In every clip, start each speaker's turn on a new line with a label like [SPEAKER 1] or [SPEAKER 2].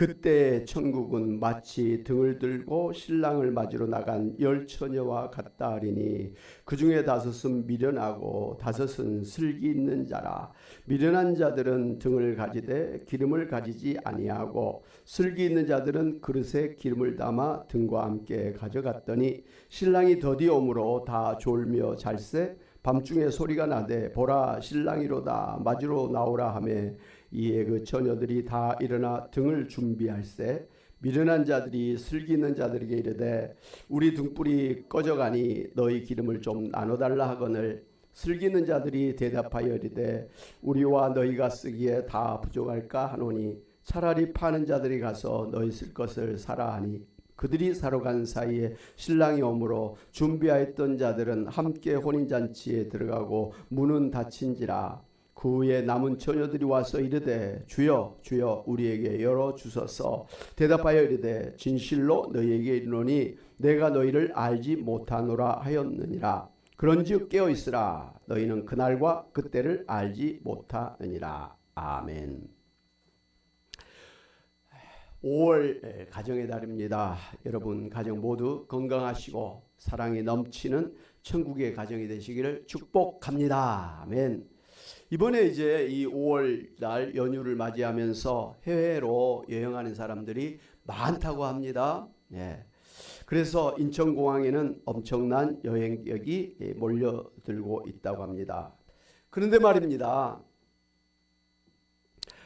[SPEAKER 1] 그때 천국은 마치 등을 들고 신랑을 맞으러 나간 10처녀와 같다 하리니 그 중에 5은 미련하고 5은 슬기 있는 자라. 미련한 자들은 등을 가지되 기름을 가지지 아니하고 슬기 있는 자들은 그릇에 기름을 담아 등과 함께 가져갔더니 신랑이 더디오므로 다 졸며 잘세 밤중에 소리가 나되 보라 신랑이로다 맞으러 나오라 하매 이에 그 처녀들이 다 일어나 등을 준비할세 미련한 자들이 슬기 있는 자들에게 이르되 우리 등불이 꺼져가니 너희 기름을 좀 나눠달라 하거늘 슬기 있는 자들이 대답하여 이르되 우리와 너희가 쓰기에 다 부족할까 하노니 차라리 파는 자들이 가서 너희 쓸 것을 사라 하니 그들이 사러 간 사이에 신랑이 오므로 준비하였던 자들은 함께 혼인잔치에 들어가고 문은 닫힌지라. 그 후에 남은 처녀들이 와서 이르되 주여 주여 우리에게 열어주소서. 대답하여 이르되 진실로 너희에게 이르노니 내가 너희를 알지 못하노라 하였느니라. 그런즉 깨어있으라. 너희는 그날과 그때를 알지 못하느니라. 아멘. 5월 가정의 달입니다. 여러분 가정 모두 건강하시고 사랑이 넘치는 천국의 가정이 되시기를 축복합니다. 아멘. 이번에 이제 이 5월 달 연휴를 맞이하면서 해외로 여행하는 사람들이 많다고 합니다. 네. 그래서 인천공항에는 엄청난 여행객이 몰려들고 있다고 합니다. 그런데 말입니다.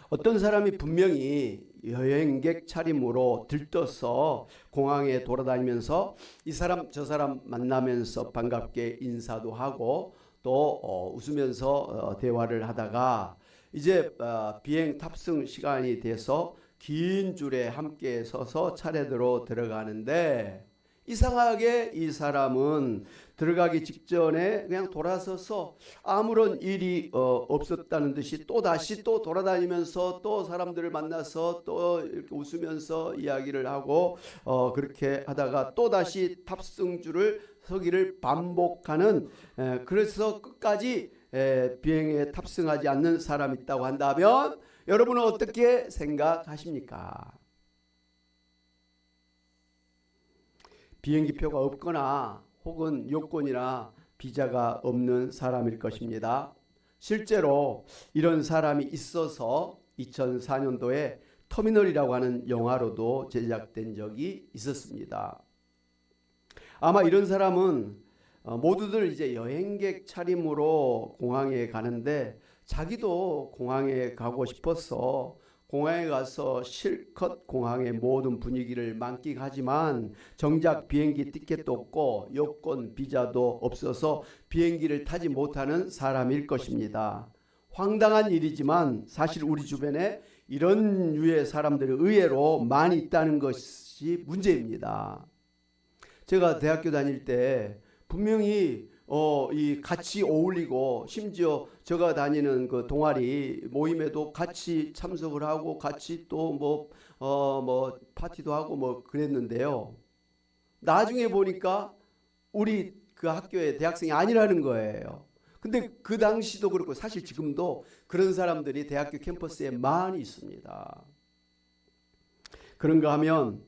[SPEAKER 1] 어떤 사람이 분명히 여행객 차림으로 들떠서 공항에 돌아다니면서 이 사람 저 사람 만나면서 반갑게 인사도 하고 또 웃으면서 대화를 하다가 이제 비행 탑승 시간이 돼서 긴 줄에 함께 서서 차례대로 들어가는데 이상하게 이 사람은 들어가기 직전에 그냥 돌아서서 아무런 일이 없었다는 듯이 또 다시 또 돌아다니면서 또 사람들을 만나서 또 이렇게 웃으면서 이야기를 하고 그렇게 하다가 또 다시 탑승줄을 서기를 반복하는 그래서 끝까지 비행에 탑승하지 않는 사람이 있다고 한다면 여러분은 어떻게 생각하십니까? 비행기표가 없거나 혹은 요건이나 비자가 없는 사람일 것입니다. 실제로 이런 사람이 있어서 2004년도에 터미널이라고 하는 영화로도 제작된 적이 있었습니다. 아마 이런 사람은 모두들 이제 여행객 차림으로 공항에 가는데 자기도 공항에 가고 싶어서 공항에 가서 실컷 공항의 모든 분위기를 만끽하지만 정작 비행기 티켓도 없고 여권 비자도 없어서 비행기를 타지 못하는 사람일 것입니다. 황당한 일이지만 사실 우리 주변에 이런 유의 사람들이 의외로 많이 있다는 것이 문제입니다. 제가 대학교 다닐 때 분명히 이 같이 어울리고 심지어 제가 다니는 그 동아리 모임에도 같이 참석을 하고 같이 또 뭐 파티도 하고 뭐 그랬는데요. 나중에 보니까 우리 그 학교의 대학생이 아니라는 거예요. 근데 그 당시도 그렇고 사실 지금도 그런 사람들이 대학교 캠퍼스에 많이 있습니다. 그런가 하면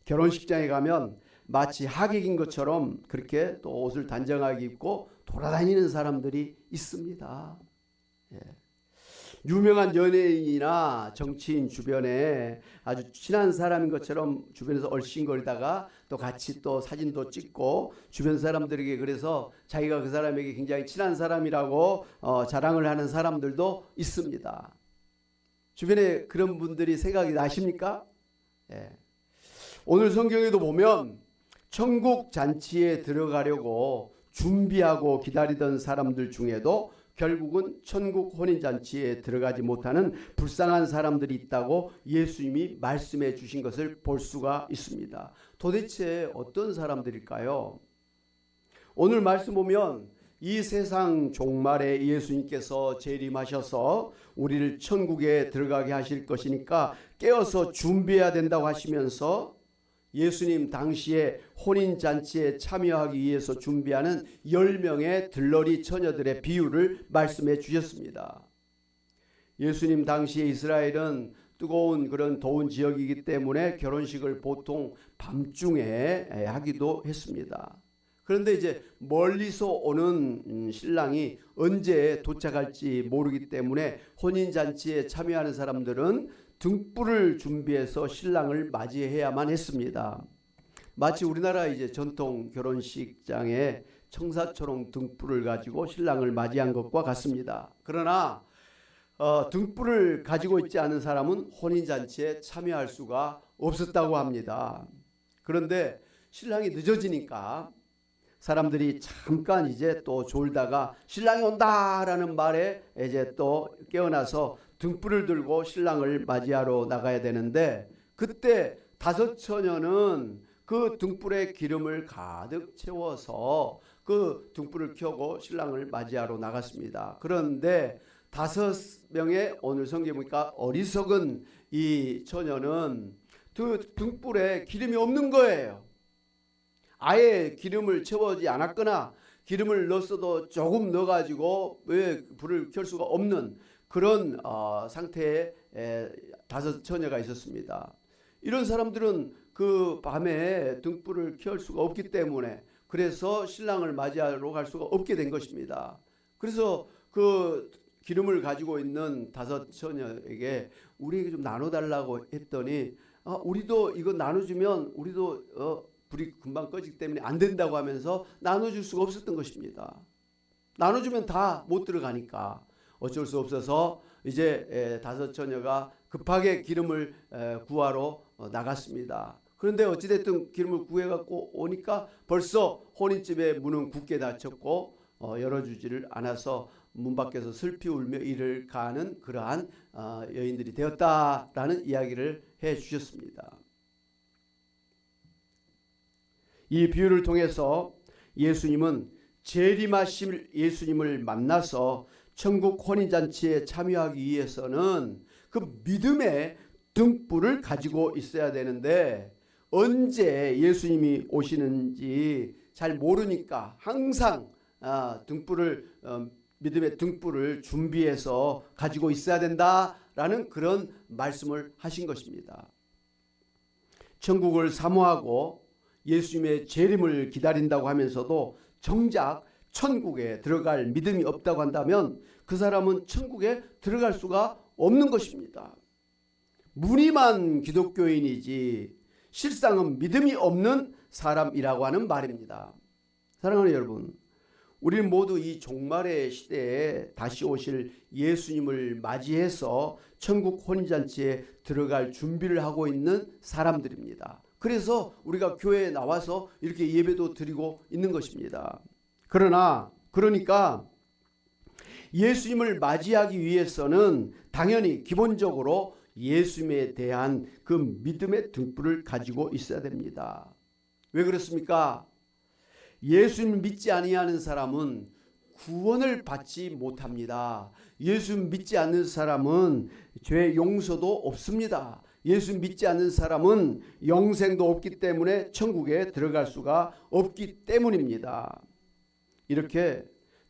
[SPEAKER 1] 결혼식장에 가면 마치 하객인 것처럼 그렇게 또 옷을 단정하게 입고 돌아다니는 사람들이 있습니다. 예. 유명한 연예인이나 정치인 주변에 아주 친한 사람인 것처럼 주변에서 얼씬거리다가 또 같이 또 사진도 찍고 주변 사람들에게 그래서 자기가 그 사람에게 굉장히 친한 사람이라고 자랑을 하는 사람들도 있습니다. 주변에 그런 분들이 생각이 나십니까? 예. 오늘 성경에도 보면 천국 잔치에 들어가려고 준비하고 기다리던 사람들 중에도 결국은 천국 혼인잔치에 들어가지 못하는 불쌍한 사람들이 있다고 예수님이 말씀해 주신 것을 볼 수가 있습니다. 도대체 어떤 사람들일까요? 오늘 말씀 보면 이 세상 종말에 예수님께서 재림하셔서 우리를 천국에 들어가게 하실 것이니까 깨어서 준비해야 된다고 하시면서 예수님 당시에 혼인잔치에 참여하기 위해서 준비하는 10명의 들러리 처녀들의 비유를 말씀해 주셨습니다. 예수님 당시에 이스라엘은 뜨거운 그런 더운 지역이기 때문에 결혼식을 보통 밤중에 하기도 했습니다. 그런데 이제 멀리서 오는 신랑이 언제 도착할지 모르기 때문에 혼인잔치에 참여하는 사람들은 등불을 준비해서 신랑을 맞이해야만 했습니다. 마치 우리나라 이제 전통 결혼식장에 청사초롱 등불을 가지고 신랑을 맞이한 것과 같습니다. 그러나 등불을 가지고 있지 않은 사람은 혼인잔치에 참여할 수가 없었다고 합니다. 그런데 신랑이 늦어지니까 사람들이 잠깐 이제 또 졸다가 신랑이 온다라는 말에 이제 또 깨어나서 등불을 들고 신랑을 맞이하러 나가야 되는데, 그때 다섯 처녀는 그 등불에 기름을 가득 채워서 그 등불을 켜고 신랑을 맞이하러 나갔습니다. 그런데 5명의 오늘 성경에 보니까 어리석은 이 처녀는 그 등불에 기름이 없는 거예요. 아예 기름을 채워지 않았거나 기름을 넣었어도 조금 넣어가지고 왜 불을 켤 수가 없는 그런 상태에 5 처녀가 있었습니다. 이런 사람들은 그 밤에 등불을 켤 수가 없기 때문에 그래서 신랑을 맞이하러 갈 수가 없게 된 것입니다. 그래서 그 기름을 가지고 있는 5 처녀에게 우리에게 좀 나눠달라고 했더니 우리도 이거 나눠주면 우리도 불이 금방 꺼지기 때문에 안 된다고 하면서 나눠줄 수가 없었던 것입니다. 나눠주면 다 못 들어가니까 어쩔 수 없어서 이제 5 처녀가 급하게 기름을 구하러 나갔습니다. 그런데 어찌됐든 기름을 구해갖고 오니까 벌써 혼인집의 문은 굳게 닫혔고 열어주지를 않아서 문 밖에서 슬피 울며 이를 가는 그러한 여인들이 되었다라는 이야기를 해 주셨습니다. 이 비유를 통해서 예수님은 재림하실 예수님을 만나서 천국 혼인잔치에 참여하기 위해서는 그 믿음의 등불을 가지고 있어야 되는데, 언제 예수님이 오시는지 잘 모르니까 항상 믿음의 등불을 준비해서 가지고 있어야 된다라는 그런 말씀을 하신 것입니다. 천국을 사모하고 예수님의 재림을 기다린다고 하면서도 정작 천국에 들어갈 믿음이 없다고 한다면 그 사람은 천국에 들어갈 수가 없는 것입니다. 무늬만 기독교인이지 실상은 믿음이 없는 사람이라고 하는 말입니다. 사랑하는 여러분, 우리는 모두 이 종말의 시대에 다시 오실 예수님을 맞이해서 천국 혼인잔치에 들어갈 준비를 하고 있는 사람들입니다. 그래서 우리가 교회에 나와서 이렇게 예배도 드리고 있는 것입니다. 그러니까 예수님을 맞이하기 위해서는 당연히 기본적으로 예수님에 대한 그 믿음의 등불을 가지고 있어야 됩니다. 왜 그렇습니까? 예수님 믿지 아니하는 사람은 구원을 받지 못합니다. 예수님 믿지 않는 사람은 죄 용서도 없습니다. 예수 믿지 않는 사람은 영생도 없기 때문에 천국에 들어갈 수가 없기 때문입니다. 이렇게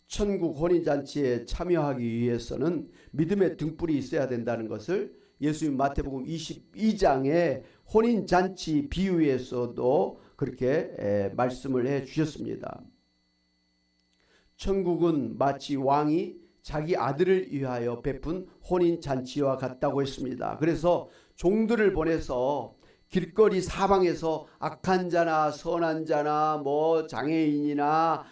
[SPEAKER 1] 천국 혼인잔치에 참여하기 위해서는 믿음의 등불이 있어야 된다는 것을 예수님 마태복음 22장의 혼인잔치 비유에서도 그렇게 말씀을 해 주셨습니다. 천국은 마치 왕이 자기 아들을 위하여 베푼 혼인잔치와 같다고 했습니다. 그래서 종들을 보내서 길거리 사방에서 악한 자나 선한 자나 장애인이나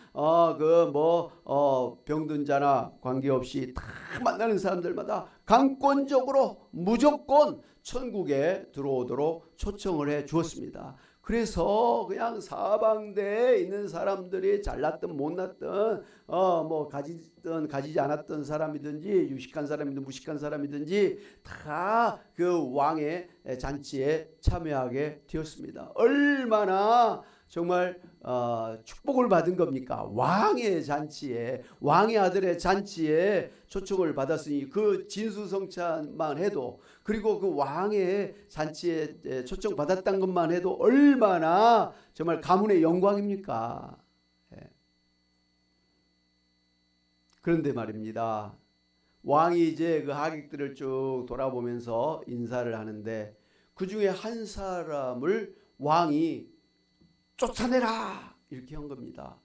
[SPEAKER 1] 병든 자나 관계없이 다 만나는 사람들마다 강권적으로 무조건 천국에 들어오도록 초청을 해 주었습니다. 그래서 그냥 사방대에 있는 사람들이 잘났든 못났든 가지든 가지지 않았던 사람이든지 유식한 사람이든 무식한 사람이든지 다 그 왕의 잔치에 참여하게 되었습니다. 얼마나 정말 축복을 받은 겁니까? 왕의 잔치에, 왕의 아들의 잔치에 초청을 받았으니 그 진수성찬만 해도, 그리고 그 왕의 잔치에 초청 받았던 것만 해도 얼마나 정말 가문의 영광입니까? 그런데 말입니다, 왕이 이제 그 하객들을 쭉 돌아보면서 인사를 하는데 그 중에 한 사람을 왕이 쫓아내라 이렇게 한 겁니다.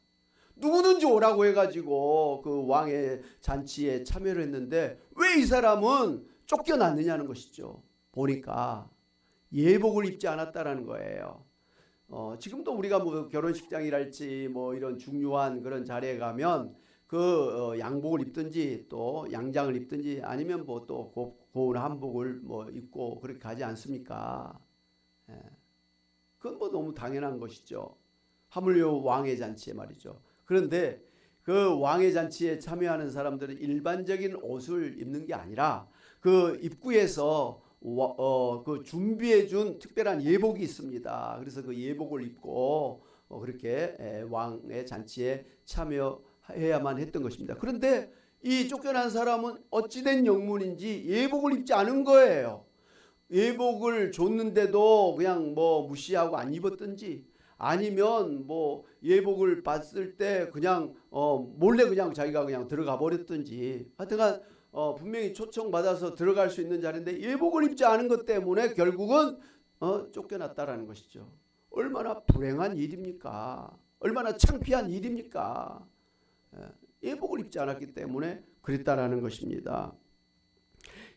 [SPEAKER 1] 누구든지 오라고 해가지고 그 왕의 잔치에 참여를 했는데 왜 이 사람은 쫓겨났느냐는 것이죠. 보니까 예복을 입지 않았다라는 거예요. 지금도 우리가 뭐 결혼식장이랄지 뭐 이런 중요한 그런 자리에 가면 그 양복을 입든지 또 양장을 입든지 아니면 뭐 또 고운 한복을 뭐 입고 그렇게 가지 않습니까? 예. 그건 뭐 너무 당연한 것이죠. 하물며 왕의 잔치에 말이죠. 그런데 그 왕의 잔치에 참여하는 사람들은 일반적인 옷을 입는 게 아니라 그 입구에서 그 준비해 준 특별한 예복이 있습니다. 그래서 그 예복을 입고 그렇게 왕의 잔치에 참여해야만 했던 것입니다. 그런데 이 쫓겨난 사람은 어찌된 영문인지 예복을 입지 않은 거예요. 예복을 줬는데도 그냥 뭐 무시하고 안 입었든지 아니면 뭐 예복을 봤을 때 그냥 몰래 그냥 자기가 그냥 들어가 버렸든지 하여튼간 분명히 초청받아서 들어갈 수 있는 자리인데 예복을 입지 않은 것 때문에 결국은 쫓겨났다라는 것이죠. 얼마나 불행한 일입니까? 얼마나 창피한 일입니까? 예복을 입지 않았기 때문에 그랬다라는 것입니다.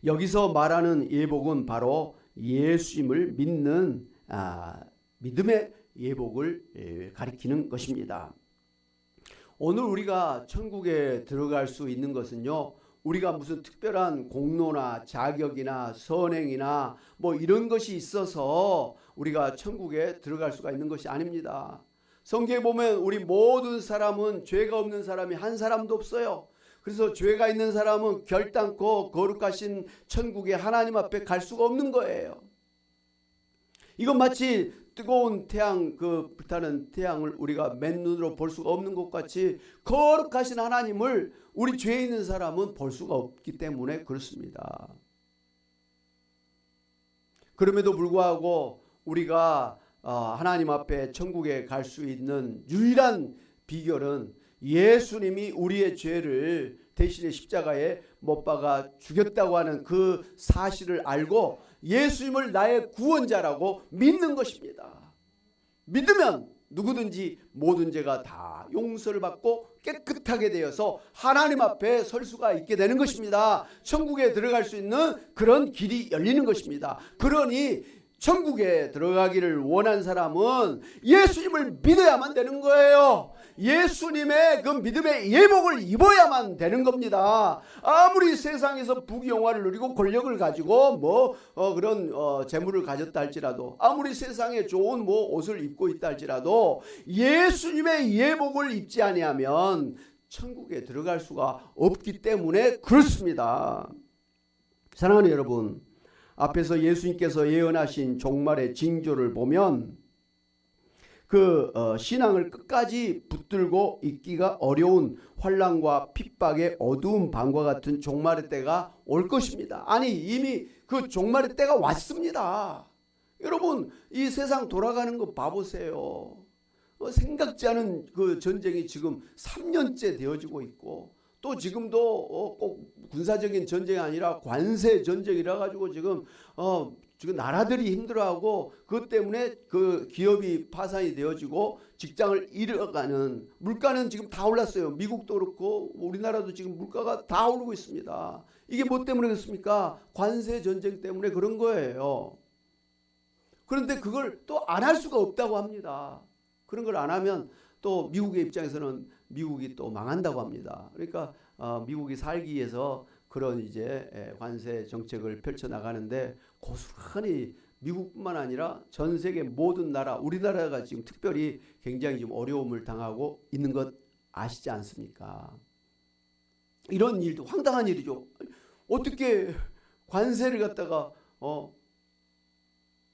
[SPEAKER 1] 여기서 말하는 예복은 바로 예수님을 믿는 믿음의 예복을 가리키는 것입니다. 오늘 우리가 천국에 들어갈 수 있는 것은요, 우리가 무슨 특별한 공로나 자격이나 선행이나 뭐 이런 것이 있어서 우리가 천국에 들어갈 수가 있는 것이 아닙니다. 성경에 보면 우리 모든 사람은 죄가 없는 사람이 한 사람도 없어요. 그래서 죄가 있는 사람은 결단코 거룩하신 천국에 하나님 앞에 갈 수가 없는 거예요. 이건 마치 뜨거운 태양, 그 불타는 태양을 우리가 맨눈으로 볼 수가 없는 것 같이 거룩하신 하나님을 우리 죄 있는 사람은 볼 수가 없기 때문에 그렇습니다. 그럼에도 불구하고 우리가 하나님 앞에 천국에 갈 수 있는 유일한 비결은 예수님이 우리의 죄를 대신에 십자가에 못 박아 죽였다고 하는 그 사실을 알고 예수님을 나의 구원자라고 믿는 것입니다. 믿으면 누구든지 모든 죄가 다 용서를 받고 깨끗하게 되어서 하나님 앞에 설 수가 있게 되는 것입니다. 천국에 들어갈 수 있는 그런 길이 열리는 것입니다. 그러니 천국에 들어가기를 원한 사람은 예수님을 믿어야만 되는 거예요. 예수님의 그 믿음의 예복을 입어야만 되는 겁니다. 아무리 세상에서 부귀영화를 누리고 권력을 가지고 그런 재물을 가졌다 할지라도, 아무리 세상에 좋은 옷을 입고 있다 할지라도 예수님의 예복을 입지 아니하면 천국에 들어갈 수가 없기 때문에 그렇습니다. 사랑하는 여러분, 앞에서 예수님께서 예언하신 종말의 징조를 보면 그 신앙을 끝까지 붙들고 있기가 어려운 환난과 핍박의 어두운 밤과 같은 종말의 때가 올 것입니다. 아니, 이미 그 종말의 때가 왔습니다. 여러분, 이 세상 돌아가는 거 봐보세요. 생각지 않은 그 전쟁이 지금 3년째 되어지고 있고, 또 지금도 꼭 군사적인 전쟁이 아니라 관세 전쟁이라 가지고 지금 나라들이 힘들어하고, 그것 때문에 그 기업이 파산이 되어지고 직장을 잃어가는, 물가는 지금 다 올랐어요. 미국도 그렇고 우리나라도 지금 물가가 다 오르고 있습니다. 이게 뭐 때문에 그렇습니까? 관세 전쟁 때문에 그런 거예요. 그런데 그걸 또 안 할 수가 없다고 합니다. 그런 걸 안 하면 또 미국의 입장에서는 미국이 또 망한다고 합니다. 그러니까 미국이 살기 위해서 그런 이제 관세 정책을 펼쳐 나가는데, 고스란히 미국뿐만 아니라 전 세계 모든 나라, 우리나라가 지금 특별히 굉장히 좀 어려움을 당하고 있는 것 아시지 않습니까? 이런 일도 황당한 일이죠. 어떻게 관세를 갖다가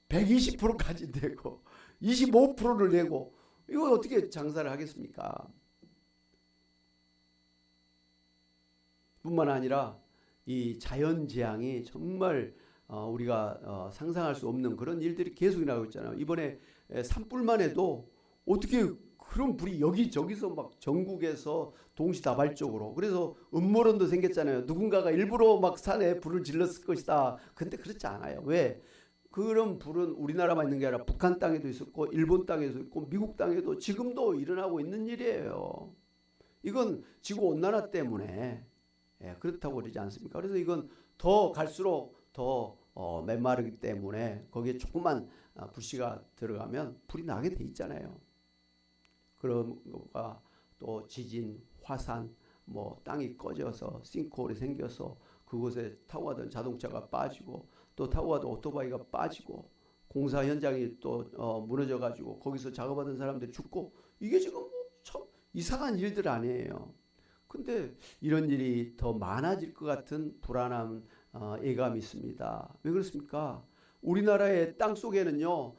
[SPEAKER 1] 120%까지 내고 25%를 내고 이거 어떻게 장사를 하겠습니까? 뿐만 아니라 이 자연재앙이 정말 우리가 상상할 수 없는 그런 일들이 계속 일어나고 있잖아요. 이번에 산불만 해도 어떻게 그런 불이 여기저기서 막 전국에서 동시다발적으로. 그래서 음모론도 생겼잖아요. 누군가가 일부러 막 산에 불을 질렀을 것이다. 근데 그렇지 않아요. 왜? 그런 불은 우리나라만 있는 게 아니라 북한 땅에도 있었고 일본 땅에도 있고 미국 땅에도 지금도 일어나고 있는 일이에요. 이건 지구온난화 때문에 그렇다고 그러지 않습니까? 그래서 이건 더 갈수록 더 메마르기 때문에 거기에 조금만 불씨가 들어가면 불이 나게 돼 있잖아요. 그런 거가 또 지진, 화산, 뭐 땅이 꺼져서 싱크홀이 생겨서 그곳에 타고 가던 자동차가 빠지고 또 타고 가던 오토바이가 빠지고 공사 현장이 또 무너져 가지고 거기서 작업하던 사람들이 죽고 이게 지금 참 이상한 일들 아니에요. 근데 이런 일이 더 많아질 것 같은 불안한 예감이 있습니다. 왜 그렇습니까? 우리나라의 땅 속에는요,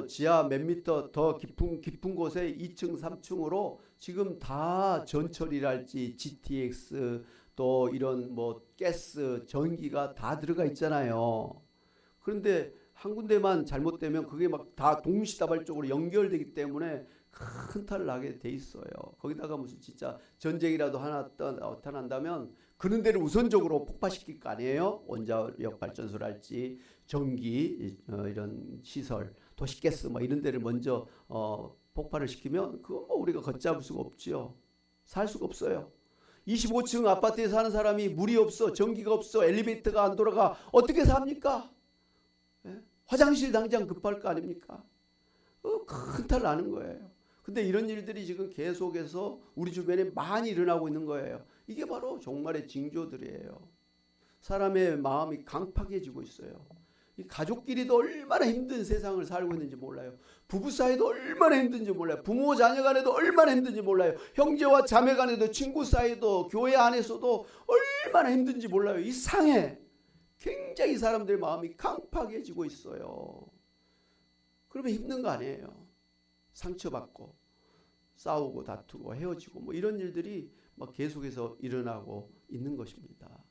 [SPEAKER 1] 지하 몇 미터 더 깊은 곳에 2층, 3층으로 지금 다 전철이랄지 GTX 또 이런 뭐 가스, 전기가 다 들어가 있잖아요. 그런데 한 군데만 잘못되면 그게 막 다 동시다발적으로 연결되기 때문에 큰 탈을 나게 돼 있어요. 거기다가 무슨 진짜 전쟁이라도 하나 나타난다면 그런 데를 우선적으로 폭파시킬 거 아니에요? 원자력 발전소랄지 전기 이런 시설, 도시가스 뭐 이런 데를 먼저 폭발을 시키면 그건 뭐 우리가 걷잡을 수가 없지요. 살 수가 없어요. 25층 아파트에 사는 사람이 물이 없어, 전기가 없어, 엘리베이터가 안 돌아가 어떻게 삽니까? 예? 화장실 당장 급할 거 아닙니까? 큰 탈 나는 거예요. 근데 이런 일들이 지금 계속해서 우리 주변에 많이 일어나고 있는 거예요. 이게 바로 종말의 징조들이에요. 사람의 마음이 강팍해지고 있어요. 이 가족끼리도 얼마나 힘든 세상을 살고 있는지 몰라요. 부부 사이도 얼마나 힘든지 몰라요. 부모 자녀 간에도 얼마나 힘든지 몰라요. 형제와 자매 간에도 친구 사이도 교회 안에서도 얼마나 힘든지 몰라요. 이상해. 굉장히 사람들의 마음이 강팍해지고 있어요. 그러면 힘든 거 아니에요. 상처받고 싸우고 다투고 헤어지고 뭐 이런 일들이 막 계속해서 일어나고 있는 것입니다.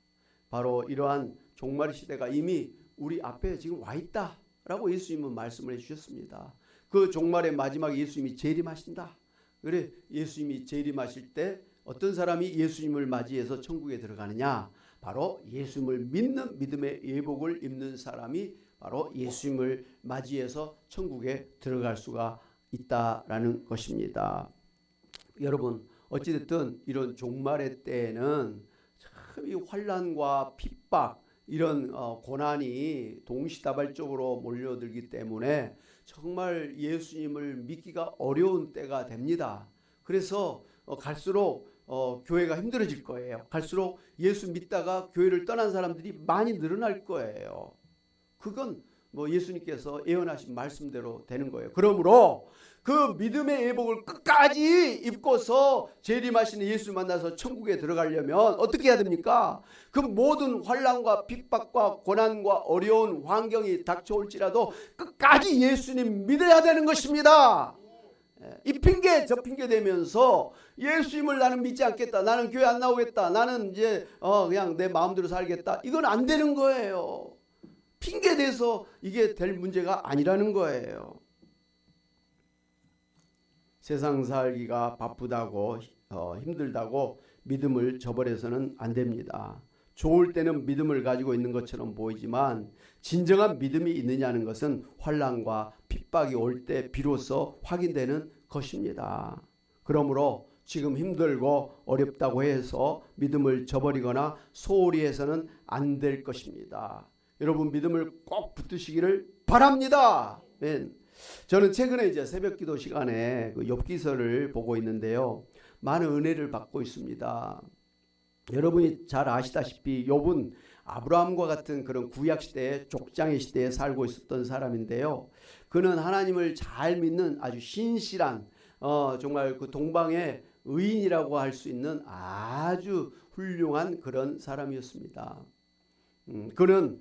[SPEAKER 1] 바로 이러한 종말의 시대가 이미 우리 앞에 지금 와 있다라고 예수님은 말씀을 해주셨습니다. 그 종말의 마지막에 예수님이 재림하신다. 그래 예수님이 재림하실 때 어떤 사람이 예수님을 맞이해서 천국에 들어가느냐? 바로 예수님을 믿는 믿음의 예복을 입는 사람이 바로 예수님을 맞이해서 천국에 들어갈 수가 있다라는 것입니다. 여러분 어찌됐든 이런 종말의 때에는 참 이 환난과 핍박 이런 고난이 동시다발적으로 몰려들기 때문에 정말 예수님을 믿기가 어려운 때가 됩니다. 그래서 갈수록 교회가 힘들어질 거예요. 갈수록 예수 믿다가 교회를 떠난 사람들이 많이 늘어날 거예요. 그건 뭐 예수님께서 예언하신 말씀대로 되는 거예요. 그러므로 그 믿음의 예복을 끝까지 입고서 재림하시는 예수를 만나서 천국에 들어가려면 어떻게 해야 됩니까? 그 모든 환난과 핍박과 고난과 어려운 환경이 닥쳐올지라도 끝까지 예수님 믿어야 되는 것입니다. 이 핑계 저 핑계 대면서 예수님을 나는 믿지 않겠다, 나는 교회 안 나오겠다, 나는 이제 그냥 내 마음대로 살겠다, 이건 안 되는 거예요. 핑계 대서 이게 될 문제가 아니라는 거예요. 세상 살기가 바쁘다고 힘들다고 믿음을 저버려서는 안 됩니다. 좋을 때는 믿음을 가지고 있는 것처럼 보이지만 진정한 믿음이 있느냐는 것은 환난과 핍박이 올 때 비로소 확인되는 것입니다. 그러므로 지금 힘들고 어렵다고 해서 믿음을 저버리거나 소홀히 해서는 안 될 것입니다. 여러분 믿음을 꼭 붙드시기를 바랍니다. 저는 최근에 이제 새벽기도 시간에 그 욥기서를 보고 있는데요, 많은 은혜를 받고 있습니다. 여러분이 잘 아시다시피 욥은 아브라함과 같은 그런 구약 시대의 족장의 시대에 살고 있었던 사람인데요, 그는 하나님을 잘 믿는 아주 신실한 정말 그 동방의 의인이라고 할 수 있는 아주 훌륭한 그런 사람이었습니다. 그는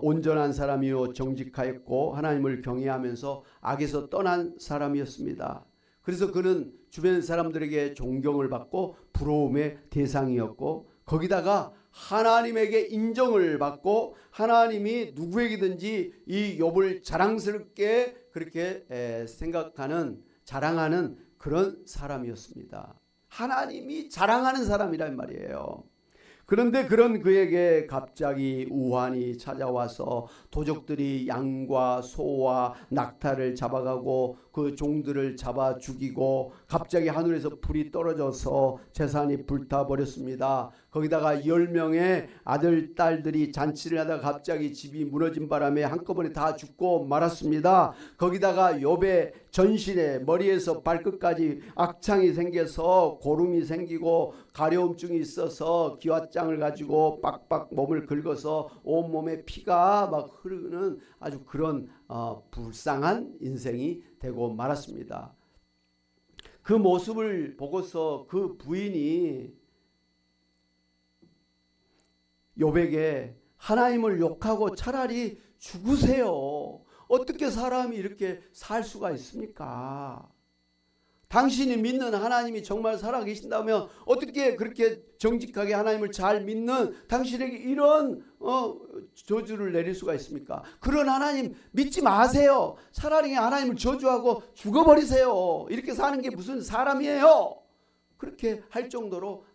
[SPEAKER 1] 온전한 사람이요 정직하였고 하나님을 경외하면서 악에서 떠난 사람이었습니다. 그래서 그는 주변 사람들에게 존경을 받고 부러움의 대상이었고 거기다가 하나님에게 인정을 받고 하나님이 누구에게든지 이 욥을 자랑스럽게 그렇게 생각하는 자랑하는 그런 사람이었습니다. 하나님이 자랑하는 사람이란 말이에요. 그런데 그런 그에게 갑자기 우환이 찾아와서 도적들이 양과 소와 낙타를 잡아가고 그 종들을 잡아 죽이고 갑자기 하늘에서 불이 떨어져서 재산이 불타버렸습니다. 거기다가 10명의 아들 딸들이 잔치를 하다가 갑자기 집이 무너진 바람에 한꺼번에 다 죽고 말았습니다. 거기다가 욥의 전신에 머리에서 발끝까지 악창이 생겨서 고름이 생기고 가려움증이 있어서 기왓장을 가지고 빡빡 몸을 긁어서 온몸에 피가 막 흐르는 아주 그런 불쌍한 인생이 되고 말았습니다. 그 모습을 보고서 그 부인이 욥에게 하나님을 욕하고 차라리 죽으세요. 어떻게 사람이 이렇게 살 수가 있습니까? 당신이 믿는 하나님이 정말 살아계신다면 어떻게 그렇게 정직하게 하나님을 잘 믿는 당신에게 이런 저주를 내릴 수가 있습니까? 그런 하나님 믿지 마세요. 차라리 하나님을 저주하고 죽어버리세요. 이렇게 사는 게 무슨 사람이에요? 그렇게 할 정도로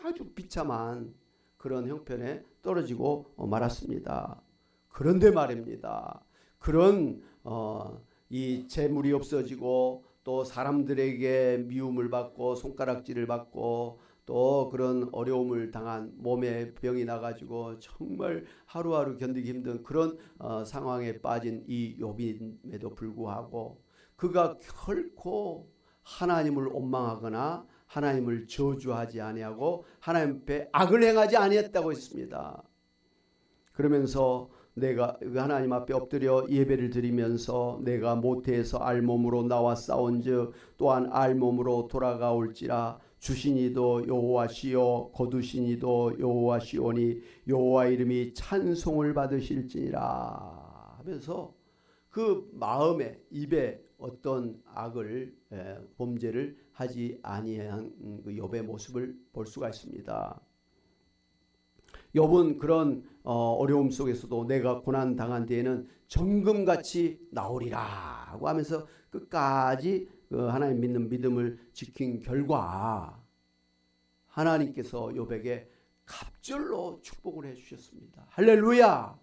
[SPEAKER 1] 아주 비참한 그런 형편에 떨어지고 말았습니다. 그런데 말입니다. 그런 이 재물이 없어지고 또 사람들에게 미움을 받고 손가락질을 받고 또 그런 어려움을 당한 몸에 병이 나가지고 정말 하루하루 견디기 힘든 그런 상황에 빠진 이 욥임에도 불구하고 그가 결코 하나님을 원망하거나 하나님을 저주하지 아니하고 하나님 앞에 악을 행하지 아니했다고 했습니다. 그러면서 내가 하나님 앞에 엎드려 예배를 드리면서 내가 모태에서 알몸으로 나와 싸운즉 또한 알몸으로 돌아가올지라 주시니도 여호와시요 거두시니도 여호와시오니 여호와 이름이 찬송을 받으실지니라 하면서 그 마음에 입에 어떤 악을 범죄를 하지 아니한 그 욥의 모습을 볼 수가 있습니다. 욥은 그런 어려움 속에서도 내가 고난 당한 뒤에는 정금같이 나오리라고 하면서 끝까지 그 하나님 믿는 믿음을 지킨 결과 하나님께서 욥에게 갑절로 축복을 해주셨습니다. 할렐루야.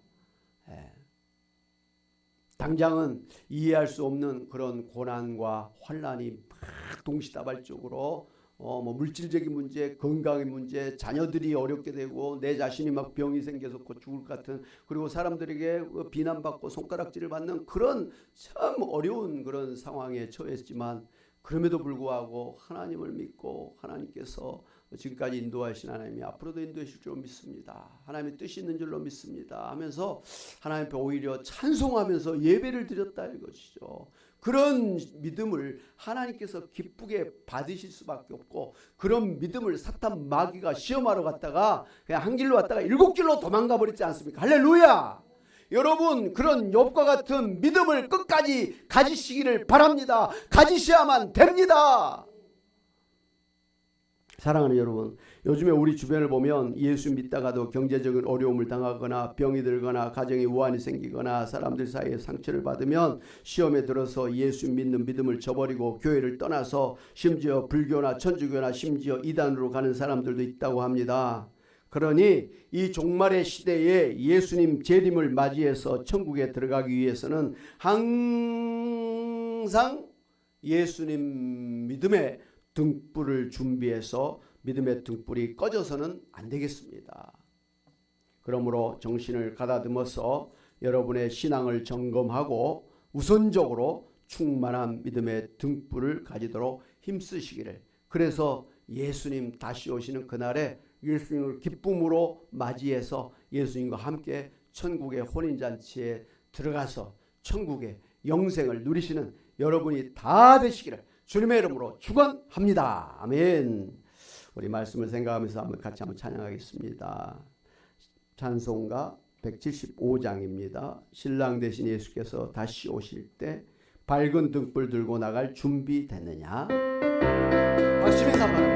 [SPEAKER 1] 당장은 이해할 수 없는 그런 고난과 환난이 막 동시다발적으로 뭐 물질적인 문제, 건강의 문제, 자녀들이 어렵게 되고 내 자신이 막 병이 생겨서 곧 죽을 것 같은 그리고 사람들에게 비난받고 손가락질을 받는 그런 참 어려운 그런 상황에 처했지만 그럼에도 불구하고 하나님을 믿고 하나님께서 지금까지 인도하신 하나님이 앞으로도 인도하실 줄 믿습니다. 하나님의 뜻이 있는 줄로 믿습니다 하면서 하나님 앞에 오히려 찬송하면서 예배를 드렸다 이것이죠. 그런 믿음을 하나님께서 기쁘게 받으실 수밖에 없고 그런 믿음을 사탄 마귀가 시험하러 갔다가 그냥 한 길로 왔다가 7길로 도망가 버리지 않습니까? 할렐루야. 여러분 그런 욥과 같은 믿음을 끝까지 가지시기를 바랍니다. 가지셔야만 됩니다. 사랑하는 여러분, 요즘에 우리 주변을 보면 예수 믿다가도 경제적인 어려움을 당하거나 병이 들거나 가정에 우환이 생기거나 사람들 사이에 상처를 받으면 시험에 들어서 예수 믿는 믿음을 저버리고 교회를 떠나서 심지어 불교나 천주교나 심지어 이단으로 가는 사람들도 있다고 합니다. 그러니 이 종말의 시대에 예수님 재림을 맞이해서 천국에 들어가기 위해서는 항상 예수님 믿음의 등불을 준비해서 믿음의 등불이 꺼져서는 안 되겠습니다. 그러므로 정신을 가다듬어서 여러분의 신앙을 점검하고 우선적으로 충만한 믿음의 등불을 가지도록 힘쓰시기를. 그래서 예수님 다시 오시는 그날에 예수님을 기쁨으로 맞이해서 예수님과 함께 천국의 혼인잔치에 들어가서 천국의 영생을 누리시는 여러분이 다 되시기를 주님의 이름으로 축원합니다. 아멘. 우리 말씀을 생각하면서 같이 한번 찬양하겠습니다. 찬송가 175장입니다. 신랑 되신 예수께서 다시 오실 때 밝은 등불 들고 나갈 준비 됐느냐? 박수면서 한번